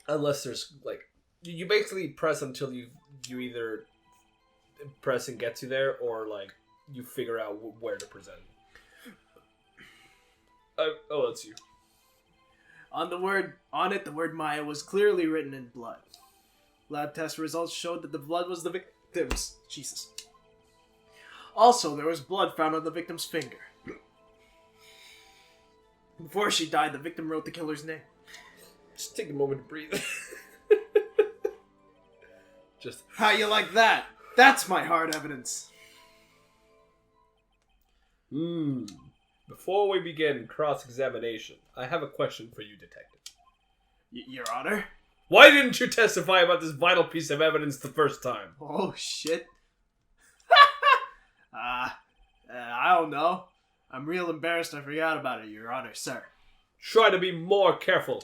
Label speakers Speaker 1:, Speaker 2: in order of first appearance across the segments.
Speaker 1: Unless there's, like... You basically press until you either press and get to there, or, like, you figure out where to present. Oh, that's you.
Speaker 2: On the word Maya was clearly written in blood. Lab test results showed that the blood was the victim's. Jesus. Also, there was blood found on the victim's finger. Before she died, the victim wrote the killer's name.
Speaker 1: Just take a moment to breathe. Just...
Speaker 2: How you like that? That's my hard evidence.
Speaker 1: Before we begin cross-examination, I have a question for you, Detective.
Speaker 2: Your Honor?
Speaker 1: Why didn't you testify about this vital piece of evidence the first time?
Speaker 2: Oh, shit. I don't know. I'm real embarrassed I forgot about it, Your Honor, sir.
Speaker 1: Try to be more careful.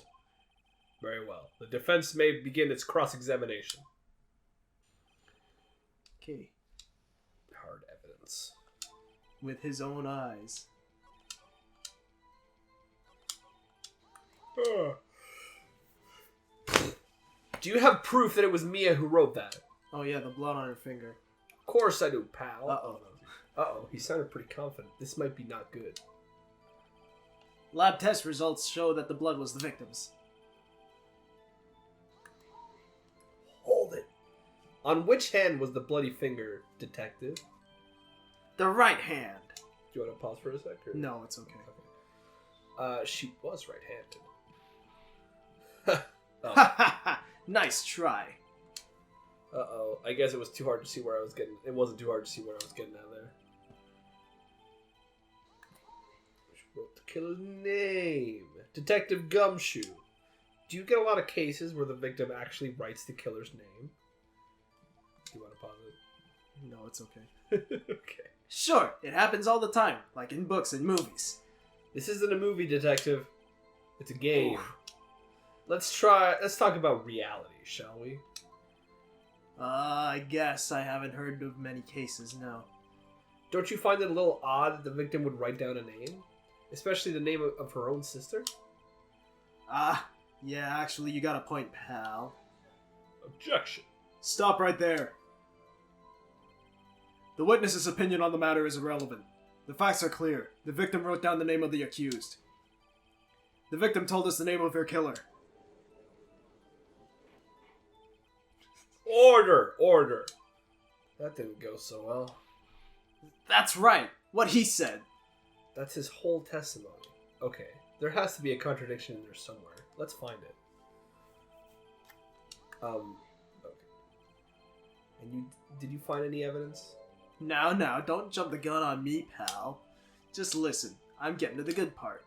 Speaker 1: Very well. The defense may begin its cross-examination.
Speaker 2: Okay.
Speaker 1: Hard evidence.
Speaker 2: With his own eyes.
Speaker 1: Do you have proof that it was Mia who wrote that?
Speaker 2: Oh yeah, the blood on her finger.
Speaker 1: Of course I do, pal.
Speaker 2: Uh-oh.
Speaker 1: He sounded pretty confident. This might be not good.
Speaker 2: Lab test results show that the blood was the victim's.
Speaker 1: Hold it. On which hand was the bloody finger, Detective?
Speaker 2: The right hand.
Speaker 1: Do you want to pause for a sec? Or...
Speaker 2: No, it's okay.
Speaker 1: She was right-handed.
Speaker 2: Nice try.
Speaker 1: Uh-oh. I guess it was too hard to see where I was getting... It wasn't too hard to see where I was getting at there. She wrote the killer's name. Detective Gumshoe. Do you get a lot of cases where the victim actually writes the killer's name? Do you want to pause it?
Speaker 2: No, it's okay.
Speaker 1: Okay.
Speaker 2: Sure, it happens all the time, like in books and movies.
Speaker 1: This isn't a movie, Detective. It's a game.
Speaker 2: Oof.
Speaker 1: Let's talk about reality, shall we?
Speaker 2: I guess I haven't heard of many cases, no.
Speaker 1: Don't you find it a little odd that the victim would write down a name? Especially the name of her own sister?
Speaker 2: Yeah, actually, you got a point, pal.
Speaker 1: Objection.
Speaker 2: Stop right there. The witness's opinion on the matter is irrelevant. The facts are clear. The victim wrote down the name of the accused. The victim told us the name of her killer.
Speaker 1: Order. That didn't go so well.
Speaker 2: That's right. What he said.
Speaker 1: That's his whole testimony. Okay, there has to be a contradiction in there somewhere. Let's find it. Okay. And did you find any evidence?
Speaker 2: Now, don't jump the gun on me, pal. Just listen. I'm getting to the good part.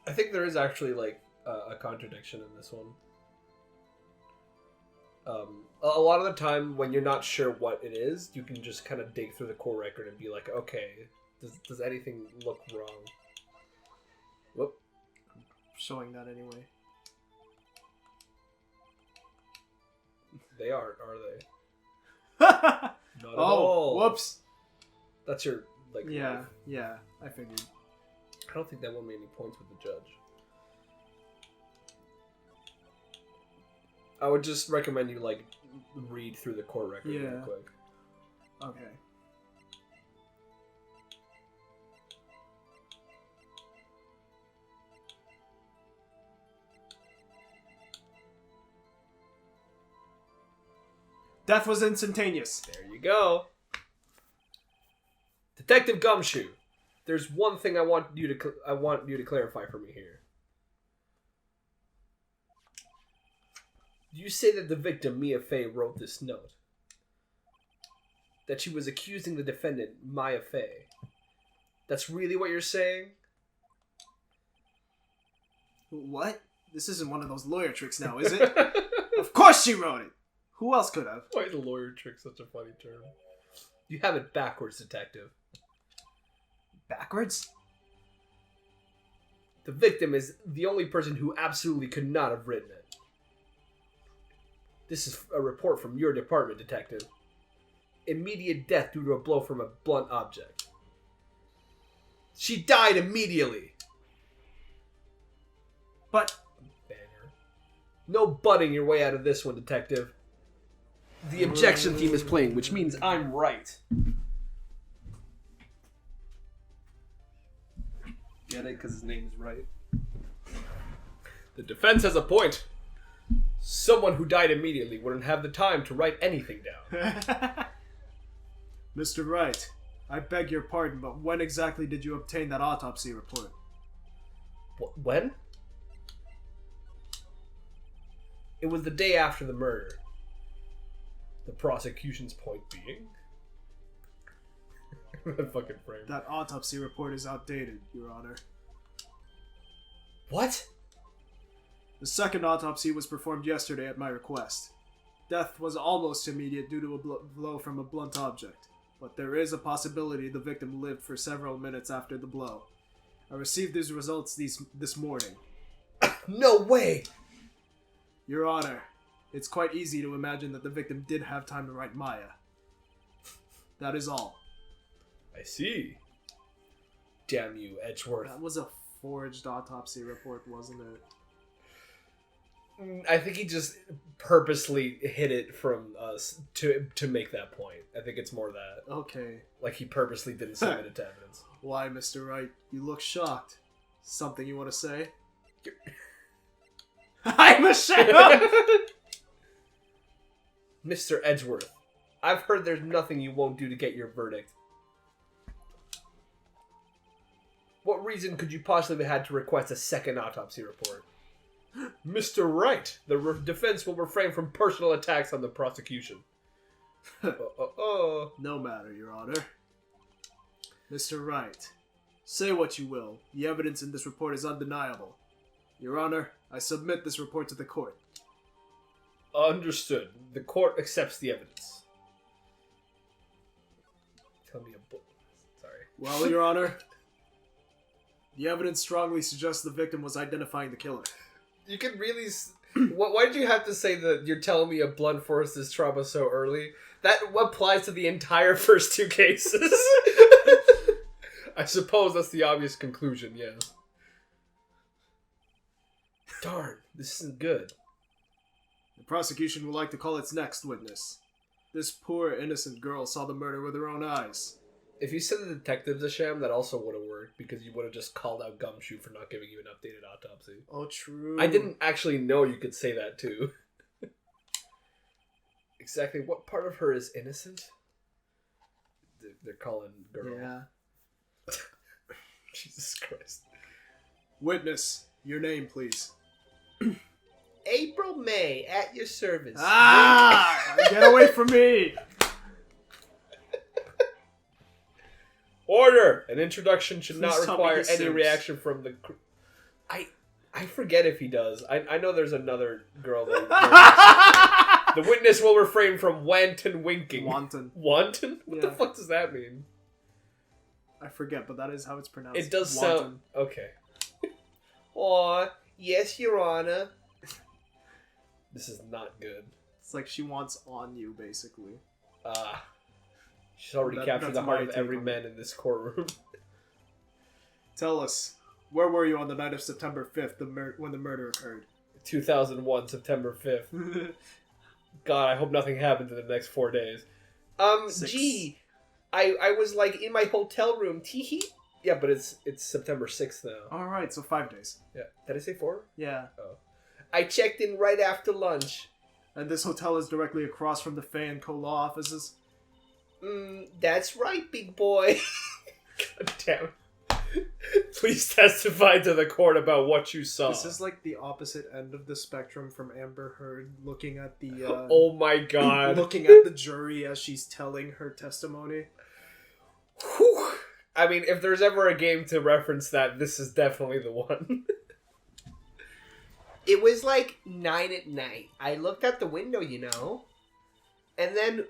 Speaker 1: I think there is actually, like, a contradiction in this one. A lot of the time, when you're not sure what it is, you can just kind of dig through the court record and be like, okay, does anything look wrong? Whoop.
Speaker 2: I'm showing that anyway.
Speaker 1: They aren't, are they? Not at all.
Speaker 2: Whoops.
Speaker 1: That's your, like...
Speaker 2: Yeah,
Speaker 1: life.
Speaker 2: yeah, I figured.
Speaker 1: I don't think that won me any points with the judge. I would just recommend you, like, read through the court record real quick.
Speaker 2: Okay. Death was instantaneous.
Speaker 1: There you go. Detective Gumshoe, there's one thing I want you to clarify for me here. You say that the victim, Mia Fey, wrote this note. That she was accusing the defendant, Maya Fey. That's really what you're saying?
Speaker 2: What? This isn't one of those lawyer tricks now, is it? Of course she wrote it! Who else could have?
Speaker 1: Why is lawyer trick such a funny term? You have it backwards, Detective.
Speaker 2: Backwards?
Speaker 1: The victim is the only person who absolutely could not have written it. This is a report from your department, Detective. immediate death due to a blow from a blunt object. She died immediately.
Speaker 2: But...
Speaker 1: Banger. No butting your way out of this one, detective. The objection team is playing, which means I'm right. Get it? Because his name is Wright. The defense has a point. Someone who died immediately wouldn't have the time to write anything down.
Speaker 2: Mr. Wright, I beg your pardon, but when exactly did you obtain that autopsy report?
Speaker 1: When? It was the day after the murder. The prosecution's point being... that fucking frame.
Speaker 2: That autopsy report is outdated, Your Honor.
Speaker 1: What?
Speaker 2: The second autopsy was performed yesterday at my request. Death was almost immediate due to a blow from a blunt object, but there is a possibility the victim lived for several minutes after the blow. I received these results this morning.
Speaker 1: No way!
Speaker 2: Your Honor, it's quite easy to imagine that the victim did have time to write Maya. That is all.
Speaker 1: I see. Damn you, Edgeworth.
Speaker 2: That was a forged autopsy report, wasn't it?
Speaker 1: I think he just purposely hid it from us to make that point. I think it's more that.
Speaker 2: Okay.
Speaker 1: Like he purposely didn't submit it to evidence.
Speaker 2: Why, Mr. Wright? You look shocked. Something you want to say? I'm ashamed!
Speaker 1: Mr. Edgeworth, I've heard there's nothing you won't do to get your verdict. What reason could you possibly have had to request a second autopsy report? Mr. Wright, the defense will refrain from personal attacks on the prosecution.
Speaker 2: No matter, Your Honor. Mr. Wright, say what you will. The evidence in this report is undeniable. Your Honor, I submit this report to the court.
Speaker 1: Understood. The court accepts the evidence. Tell me a book. Sorry.
Speaker 2: Well, Your Honor, the evidence strongly suggests the victim was identifying the killer.
Speaker 1: You can really... Why did you have to say that you're telling me a blunt force is trauma so early? That applies to the entire first two cases. I suppose that's the obvious conclusion, yes. Darn, this isn't good.
Speaker 2: The prosecution would like to call its next witness. This poor, innocent girl saw the murder with her own eyes.
Speaker 1: If you said the detective's a sham, that also would have worked, because you would have just called out Gumshoe for not giving you an updated autopsy.
Speaker 2: Oh, true.
Speaker 1: I didn't actually know you could say that, too. Exactly what part of her is innocent? They're calling girl.
Speaker 2: Yeah.
Speaker 1: Jesus Christ.
Speaker 2: Witness, your name, please.
Speaker 1: April May, at your service.
Speaker 2: Ah! Get away from me!
Speaker 1: Order! An introduction should
Speaker 2: Please
Speaker 1: not
Speaker 2: tell me
Speaker 1: require
Speaker 2: he
Speaker 1: any
Speaker 2: sims.
Speaker 1: reaction from the... I forget if he does. I know there's another girl that... The witness will refrain from wanton winking.
Speaker 2: Wanton.
Speaker 1: Wanton? What the
Speaker 2: Yeah.
Speaker 1: fuck does that mean?
Speaker 2: I forget, but that is how it's pronounced.
Speaker 1: It does
Speaker 2: Wanton.
Speaker 1: sound... Okay. Aw, yes, Your Honor. This is not good.
Speaker 2: It's like she wants on you, basically.
Speaker 1: She's already captured
Speaker 2: that's
Speaker 1: the heart
Speaker 2: my
Speaker 1: of
Speaker 2: take
Speaker 1: every
Speaker 2: on
Speaker 1: man in this courtroom.
Speaker 2: Tell us, where were you on the night of September 5th when the murder occurred?
Speaker 1: 2001, September 5th. God, I hope nothing happens in the next 4 days.
Speaker 2: 6.
Speaker 1: Gee, I was like in my hotel room. Teehee. Yeah, but it's September 6th now.
Speaker 2: Alright, so 5 days.
Speaker 1: Yeah. Did I say 4?
Speaker 2: Yeah.
Speaker 1: Oh. I checked in right after lunch.
Speaker 2: And this hotel is directly across from the Fay and Co. law offices?
Speaker 1: That's right, big boy. God damn it. Please testify to the court about what you saw.
Speaker 2: This is like the opposite end of the spectrum from Amber Heard looking at the...
Speaker 1: oh my god.
Speaker 2: looking at the jury as she's telling her testimony.
Speaker 1: Whew. I mean, if there's ever a game to reference that, this is definitely the one. It was like 9 at night. I looked out the window, you know. And then,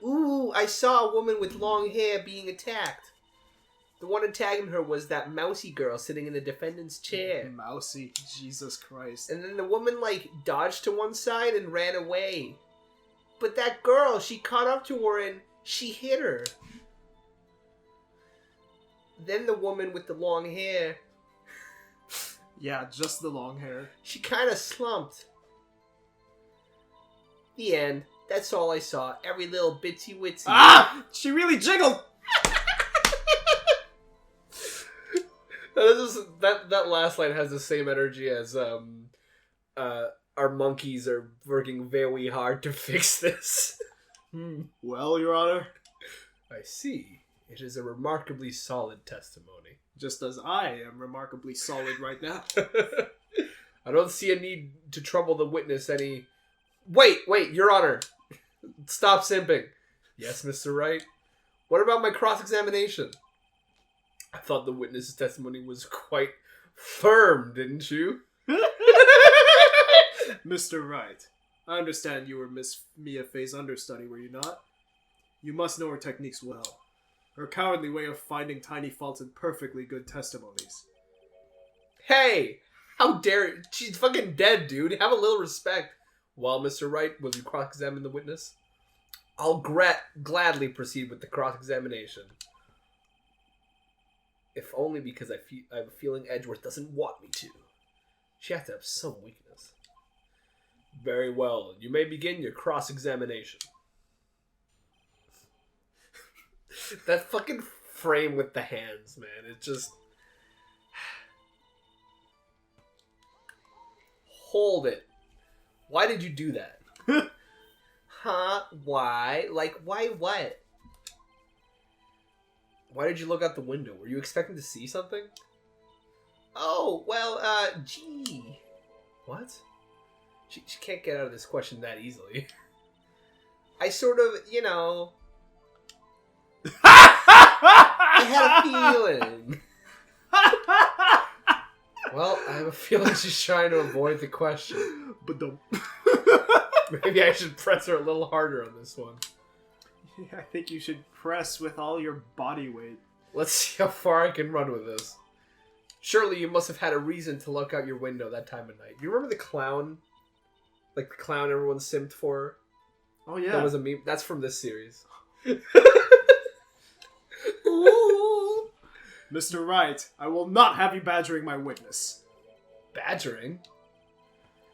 Speaker 1: I saw a woman with long hair being attacked. The one attacking her was that mousy girl sitting in the defendant's chair.
Speaker 2: Mousy, Jesus Christ.
Speaker 1: And then the woman, dodged to one side and ran away. But that girl, she caught up to her and She hit her. Then the woman with the long hair.
Speaker 2: Yeah, just the long hair.
Speaker 1: She kind of slumped. The end. That's all I saw. Every little bitsy witsy.
Speaker 2: Ah! She really jiggled!
Speaker 1: That last line has the same energy as our monkeys are working very hard to fix this.
Speaker 2: Well, Your Honor.
Speaker 1: I see. It is a remarkably solid testimony.
Speaker 2: Just as I am remarkably solid right now.
Speaker 1: I don't see a need to trouble the witness any... Wait, Your Honor. Stop simping. Yes, Mr. Wright? What about my cross-examination? I thought the witness's testimony was quite firm, didn't you?
Speaker 2: Mr. Wright, I understand you were Miss Mia Fey's understudy, were you not? You must know her techniques well. Her cowardly way of finding tiny faults in perfectly good testimonies.
Speaker 1: Hey! How dare you? She's fucking dead, dude. Have a little respect. Well, Mr. Wright, will you cross-examine the witness? I'll gladly proceed with the cross-examination. If only because I have a feeling Edgeworth doesn't want me to. She has to have some weakness. Very well. You may begin your cross-examination. That fucking frame with the hands, man. It just... Hold it. Why did you do that? Huh? Why? Like, why what? Why did you look out the window? Were you expecting to see something? Oh, well, gee. What? She can't get out of this question that easily. I sort of, I had a feeling. Well, I have a feeling she's trying to avoid the question.
Speaker 2: But don't.
Speaker 1: Maybe I should press her a little harder on this one.
Speaker 2: I think you should press with all your body weight.
Speaker 1: Let's see how far I can run with this. Surely you must have had a reason to look out your window that time of night. You remember the clown? Like the clown everyone simped for?
Speaker 2: Oh, yeah.
Speaker 1: That was a meme. That's from this series.
Speaker 2: Ooh. Mr. Wright, I will not have you badgering my witness.
Speaker 1: Badgering?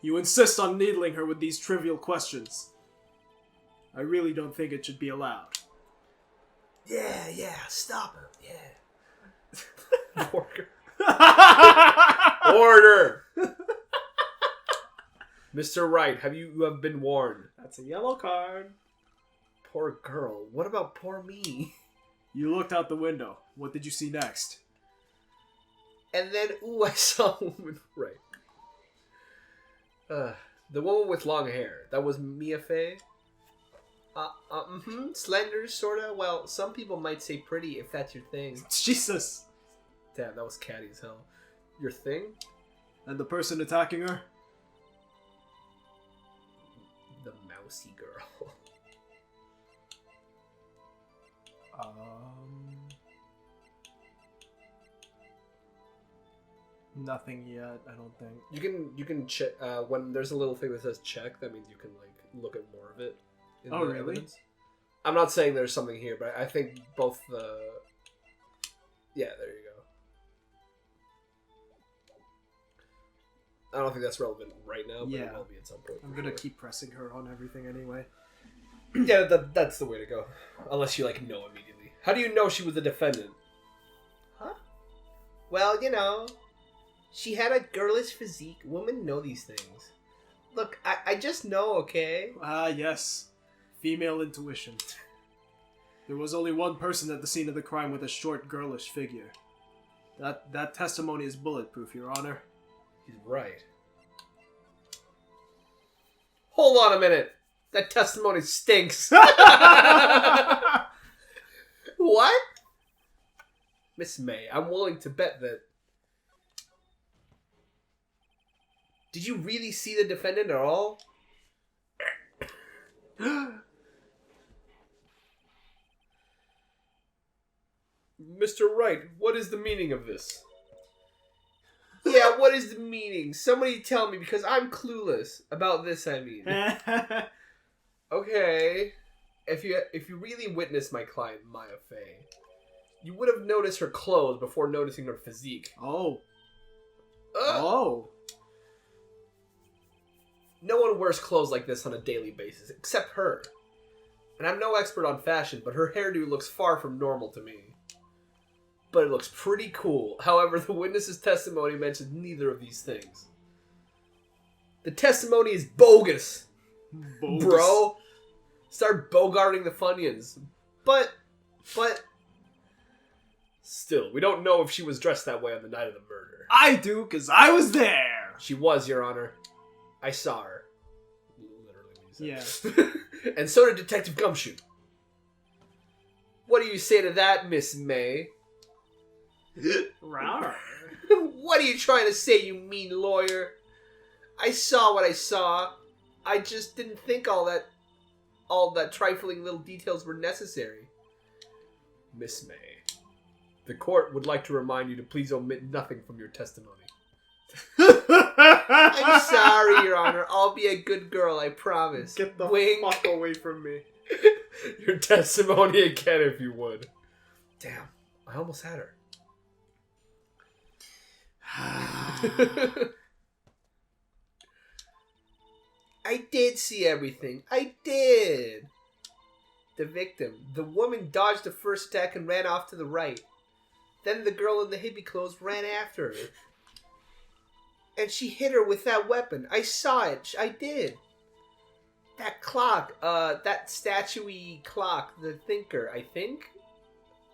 Speaker 2: You insist on needling her with these trivial questions. I really don't think it should be allowed.
Speaker 1: Yeah, stop him. Yeah. Order! Mr. Wright, you have been warned.
Speaker 2: That's a yellow card.
Speaker 1: Poor girl. What about poor me?
Speaker 2: You looked out the window. What did you see next?
Speaker 1: And then, I saw a woman. Right. The woman with long hair. That was Mia Fey? Slender, sorta. Well, some people might say pretty if that's your thing.
Speaker 2: Jesus!
Speaker 1: Damn, that was catty as hell. Your thing?
Speaker 2: And the person attacking her?
Speaker 1: The mousy girl.
Speaker 2: Nothing yet, I don't think.
Speaker 1: You can check when there's a little thing that says check. That means you can like look at more of it.
Speaker 2: Oh, really?
Speaker 1: Evidence. I'm not saying there's something here, but I think both the. Yeah, there you go. I don't think that's relevant right now, but it will be at some point.
Speaker 2: I'm gonna keep pressing her on everything anyway.
Speaker 1: Yeah, that's the way to go. Unless you like know immediately. How do you know she was the defendant? Huh? Well, she had a girlish physique. Women know these things. Look, I just know, okay?
Speaker 2: Ah, yes. Female intuition. There was only one person at the scene of the crime with a short, girlish figure. That testimony is bulletproof, Your Honor.
Speaker 1: He's right. Hold on a minute. That testimony stinks. What? Miss May, I'm willing to bet that... Did you really see the defendant at all? Mr. Wright, what is the meaning of this? Yeah, what is the meaning? Somebody tell me, because I'm clueless about this, I mean. Okay. if you really witnessed my client Maya Fey, you would have noticed her clothes before noticing her physique.
Speaker 2: Oh. Oh.
Speaker 1: No one wears clothes like this on a daily basis, except her. And I'm no expert on fashion, but her hairdo looks far from normal to me. But it looks pretty cool. However, the witness's testimony mentions neither of these things. The testimony is bogus. Bro. Start bogarting the Funyuns. But... Still, we don't know if she was dressed that way on the night of the murder.
Speaker 2: I do, because I was there.
Speaker 1: She was, Your Honor. I saw her. Literally.
Speaker 2: Yeah.
Speaker 1: And so did Detective Gumshoe. What do you say to that, Miss May?
Speaker 2: Rawr.
Speaker 1: What are you trying to say, you mean lawyer? I saw what I saw. I just didn't think all that trifling little details were necessary. Miss May, the court would like to remind you to please omit nothing from your testimony. I'm sorry, Your Honor. I'll be a good girl, I promise.
Speaker 2: Get the
Speaker 1: Wink.
Speaker 2: fuck away from me.
Speaker 1: Your testimony again, if you would. Damn, I almost had her. I did see everything. I did. The victim, the woman, dodged the first attack and ran off to the right. Then the girl in the hippie clothes ran after her. And she hit her with that weapon. I saw it. I did. That clock, that statue-y clock, the thinker, I think?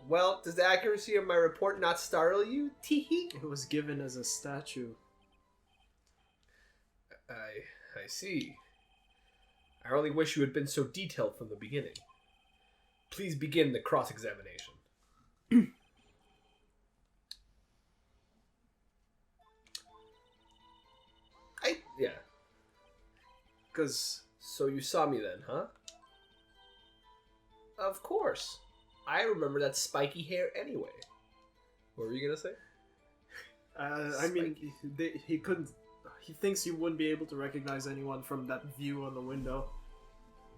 Speaker 1: Well, does the accuracy of my report not startle you? Teehee.
Speaker 2: It was given as a statue.
Speaker 1: I see. I only wish you had been so detailed from the beginning. Please begin the cross-examination. Yeah. So you saw me then, huh? Of course. I remember that spiky hair anyway. What were you gonna say?
Speaker 2: I mean, he couldn't... He thinks you wouldn't be able to recognize anyone from that view on the window.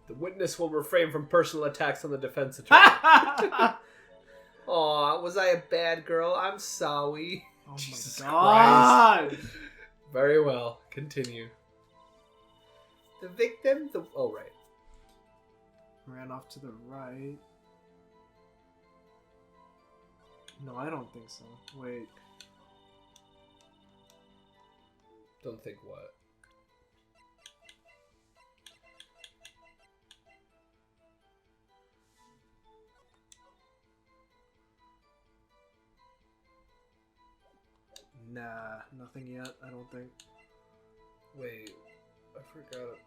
Speaker 1: The witness will refrain from personal attacks on the defense attorney. Aw, was I a bad girl? I'm sorry.
Speaker 2: Oh
Speaker 1: Jesus
Speaker 2: my god!
Speaker 1: Christ. Very well. Continue. The victim? Oh, right.
Speaker 2: Ran off to the right. No, I don't think so. Wait.
Speaker 1: Don't think what?
Speaker 2: Nah, nothing yet, I don't think.
Speaker 1: Wait, I forgot.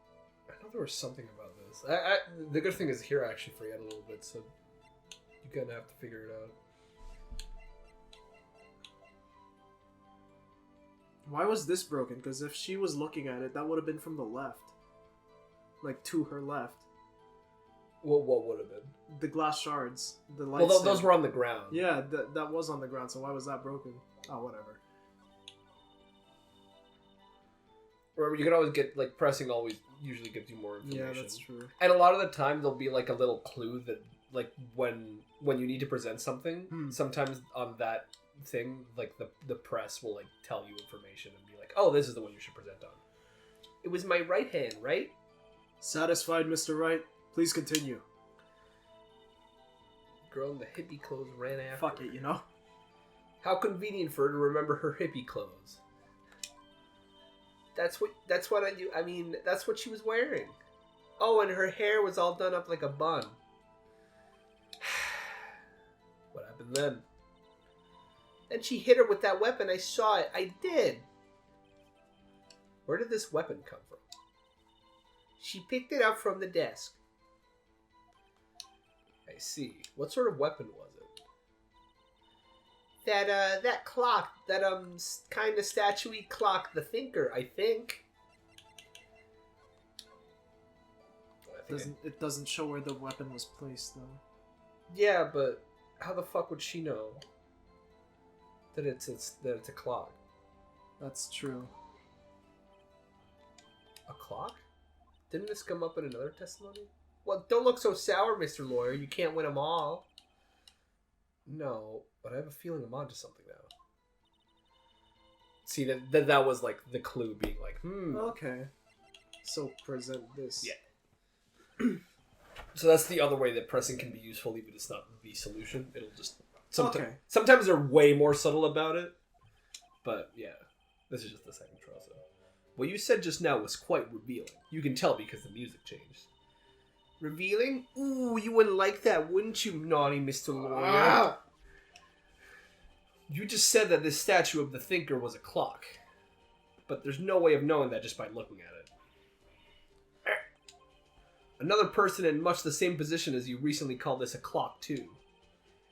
Speaker 1: I know there was something about this. The good thing is here I actually forget a little bit, so you're gonna have to figure it out.
Speaker 2: Why was this broken? Because if she was looking at it, that would have been from the left. Like, to her left.
Speaker 1: What would have been?
Speaker 2: The glass shards. The lights.
Speaker 1: Well, those were on the ground.
Speaker 2: Yeah, that was on the ground, so why was that broken? Oh, whatever.
Speaker 1: Remember, you can always get, like, pressing always usually gives you more information.
Speaker 2: Yeah, that's true.
Speaker 1: And a lot of the time, there'll be, like, a little clue that, like, when you need to present something, sometimes on that thing, like, the press will, like, tell you information and be like, oh, this is the one you should present on. It was my right hand, right?
Speaker 2: Satisfied, Mr. Wright? Please continue.
Speaker 1: Girl in the hippie clothes ran after
Speaker 2: Fuck it, you know?
Speaker 1: How convenient for her to remember her hippie clothes. That's what I do. I mean, that's what she was wearing. Oh, and her hair was all done up like a bun. What happened then? Then she hit her with that weapon. I saw it. I did. Where did this weapon come from? She picked it up from the desk. I see. What sort of weapon was it? That clock, that kind of statue-y clock, the thinker, I think.
Speaker 2: It doesn't show where the weapon was placed, though.
Speaker 1: Yeah, but how the fuck would she know that it's a clock?
Speaker 2: That's true.
Speaker 1: A clock? Didn't this come up in another testimony? Well, don't look so sour, Mr. Lawyer. You can't win them all. No, but I have a feeling I'm onto something now. See, that was like the clue being like,
Speaker 2: Okay. So present this.
Speaker 1: Yeah. So that's the other way that pressing can be useful, even if it's not the solution. It'll just... Sometimes they're way more subtle about it. But, yeah. This is just the second trial, so... What you said just now was quite revealing. You can tell because the music changed. Revealing? Ooh, you wouldn't like that, wouldn't you, naughty Mr. Lawyer? You just said that this statue of the thinker was a clock. But there's no way of knowing that just by looking at it. Another person in much the same position as you recently called this a clock, too.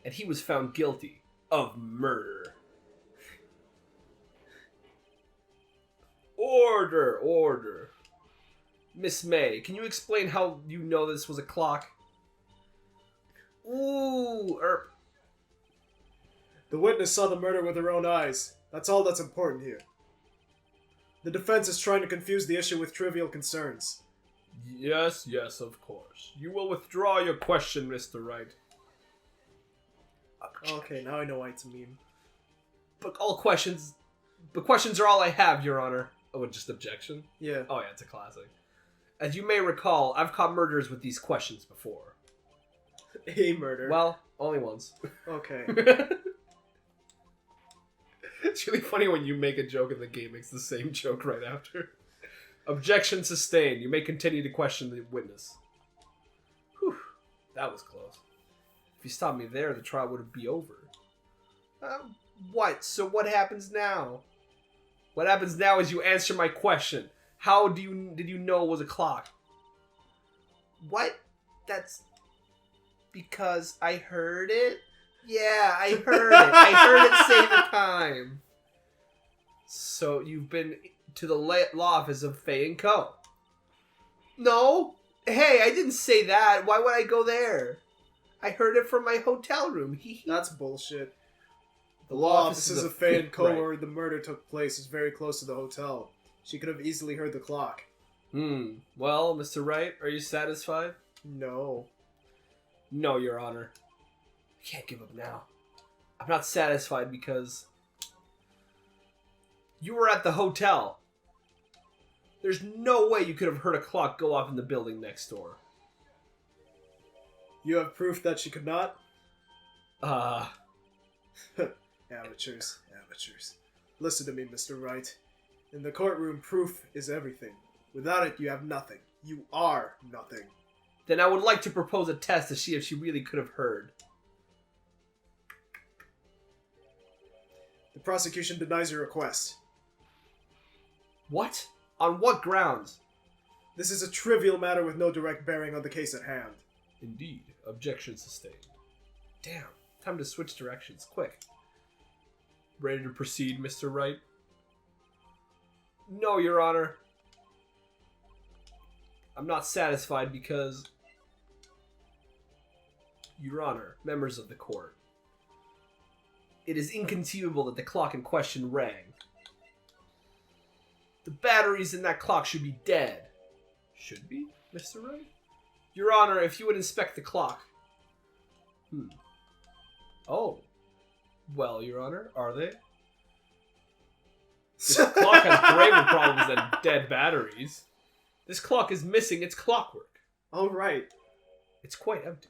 Speaker 1: And he was found guilty of murder. Order. Miss May, can you explain how you know this was a clock? Ooh,
Speaker 2: The witness saw the murder with her own eyes. That's all that's important here. The defense is trying to confuse the issue with trivial concerns.
Speaker 1: Yes, of course. You will withdraw your question, Mr. Wright.
Speaker 2: Okay, now I know why it's a meme.
Speaker 1: But questions are all I have, Your Honor. Oh, just objection?
Speaker 2: Yeah.
Speaker 1: Oh, yeah, it's a classic. As you may recall, I've caught murderers with these questions before.
Speaker 2: A murder?
Speaker 1: Well, only once.
Speaker 2: Okay.
Speaker 1: It's really funny when you make a joke and the game makes the same joke right after. Objection sustained. You may continue to question the witness. Whew. That was close. If you stopped me there, the trial would be over. What? So what happens now? What happens now is you answer my question. How did you know it was a clock? What? That's because I heard it? Yeah, I heard it. I heard it say the time. So you've been to the law office of Fay & Co. No. Hey, I didn't say that. Why would I go there? I heard it from my hotel room.
Speaker 2: That's bullshit. The law offices of Fay & Co.
Speaker 1: Right.
Speaker 2: where the murder took place is very close to the hotel. She could have easily heard the clock.
Speaker 1: Well, Mr. Wright, are you satisfied?
Speaker 2: No.
Speaker 1: No, Your Honor. I can't give up now. I'm not satisfied because you were at the hotel. There's no way you could have heard a clock go off in the building next door.
Speaker 2: You have proof that she could not? Amateurs. Listen to me, Mr. Wright. In the courtroom, proof is everything. Without it, you have nothing. You are nothing.
Speaker 1: Then I would like to propose a test to see if she really could have heard.
Speaker 2: The prosecution denies your request.
Speaker 1: What? On what grounds?
Speaker 2: This is a trivial matter with no direct bearing on the case at hand.
Speaker 1: Indeed. Objection sustained. Damn. Time to switch directions. Quick. Ready to proceed, Mr. Wright? No, Your Honor. I'm not satisfied because... Your Honor, members of the court. It is inconceivable that the clock in question rang. The batteries in that clock should be dead. Should be, Mr. Wright? Your Honor, if you would inspect the clock. Oh. Well, Your Honor, are they? This clock has graver problems than dead batteries. This clock is missing its clockwork.
Speaker 2: Oh, right.
Speaker 1: It's quite empty.